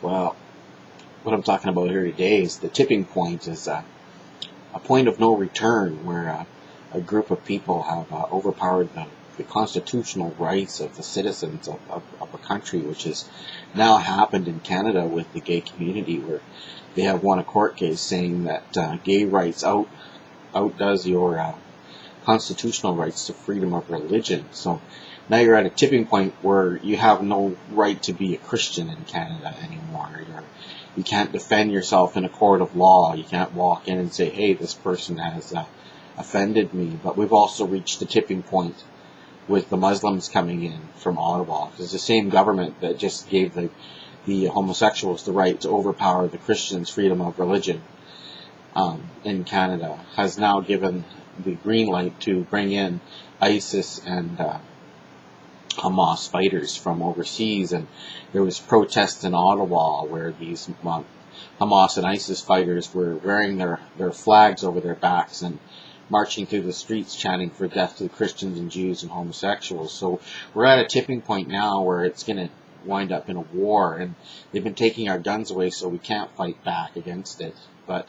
Well, what I'm talking about here today is the tipping point is a point of no return where a group of people have overpowered the constitutional rights of the citizens of a country, which has now happened in Canada with the gay community, where they have won a court case saying that gay rights outdoes your constitutional rights to freedom of religion. So now you're at a tipping point where you have no right to be a Christian in Canada anymore. You can't defend yourself in a court of law. You can't walk in and say, hey, this person has offended me. But we've also reached the tipping point with the Muslims coming in from Ottawa. It's the same government that just gave the homosexuals the right to overpower the Christians' freedom of religion in Canada has now given the green light to bring in ISIS and Hamas fighters from overseas, and there was protests in Ottawa where these Hamas and ISIS fighters were wearing their flags over their backs and marching through the streets chanting for death to the Christians and Jews and homosexuals. So we're at a tipping point now where it's going to wind up in a war, and they've been taking our guns away so we can't fight back against it. But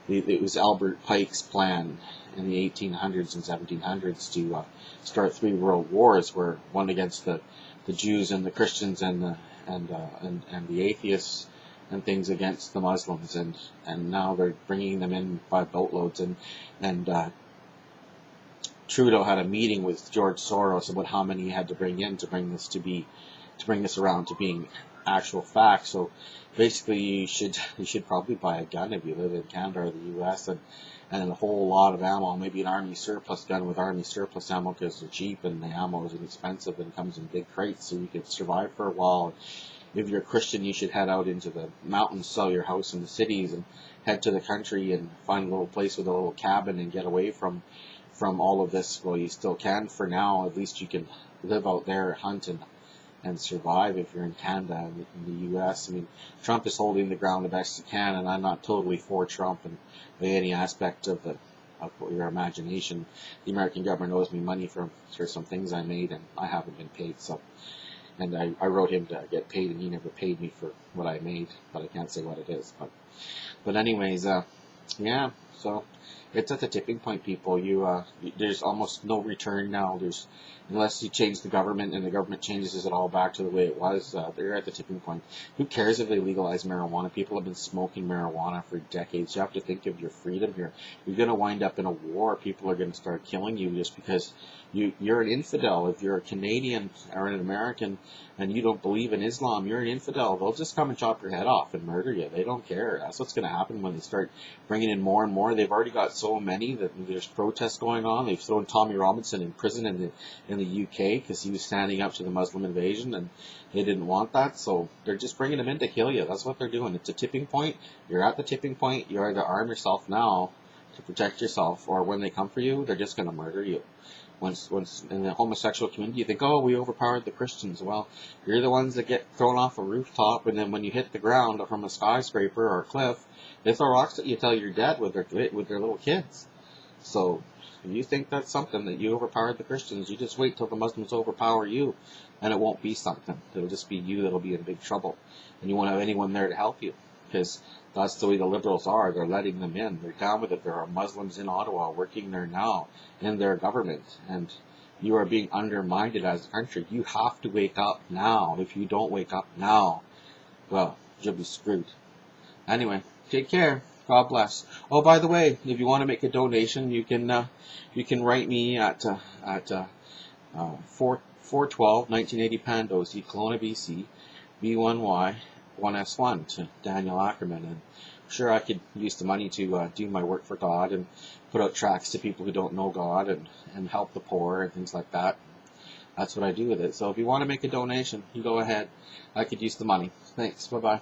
it was Albert Pike's plan in the 1800s and 1700s to start 3 world wars, where one against the Jews and the Christians and the atheists, and things against the Muslims, and now they're bringing them in by boatloads, and Trudeau had a meeting with George Soros about how many he had to bring in to bring this around to being actual facts. So basically, you should probably buy a gun if you live in Canada or the U.S. and a whole lot of ammo, maybe an army surplus gun with army surplus ammo, because they're cheap and the ammo is inexpensive and comes in big crates, so you can survive for a while. If you're a Christian, you should head out into the mountains, sell your house in the cities, and head to the country and find a little place with a little cabin and get away from all of this. Well, you still can for now. At least you can live out there, hunt and survive if you're in Canada and in the U.S. I mean, Trump is holding the ground the best he can, and I'm not totally for Trump and by any aspect of your imagination. The American government owes me money for some things I made, and I haven't been paid. So, and I wrote him to get paid, and he never paid me for what I made, but I can't say what it is. But anyways, yeah. So it's at the tipping point, people. There's almost no return now. Unless you change the government and the government changes it all back to the way it was, they're at the tipping point. Who cares if they legalize marijuana? People have been smoking marijuana for decades. You have to think of your freedom here. You're going to wind up in a war. People are going to start killing you just because you're an infidel. If you're a Canadian or an American and you don't believe in Islam, you're an infidel. They'll just come and chop your head off and murder you. They don't care. That's what's going to happen when they start bringing in more and more. They've already got so many that there's protests going on. They've thrown Tommy Robinson in prison in the UK because he was standing up to the Muslim invasion, and they didn't want that. So they're just bringing him in to kill you. That's what they're doing. It's a tipping point. You're at the tipping point. You either arm yourself now to protect yourself, or when they come for you, they're just going to murder you. Once in the homosexual community, you think, oh, we overpowered the Christians. Well, you're the ones that get thrown off a rooftop, and then when you hit the ground from a skyscraper or a cliff, they throw rocks at you till you're dead with their little kids. So if you think that's something, that you overpowered the Christians, you just wait till the Muslims overpower you, and it won't be something. It'll just be you that'll be in big trouble, and you won't have anyone there to help you, because that's the way the Liberals are. They're letting them in. They're down with it. There are Muslims in Ottawa working there now in their government, and you are being undermined as a country. You have to wake up now. If you don't wake up now, well, you'll be screwed. Anyway, take care. God bless. Oh, by the way, if you want to make a donation, you can write me at 412 1980 Pandosi, Kelowna, BC, B1Y 1S1 to Daniel Ackerman. And I'm sure I could use the money to do my work for God and put out tracts to people who don't know God and help the poor and things like that. That's what I do with it. So if you want to make a donation, you go ahead. I could use the money. Thanks. Bye-bye.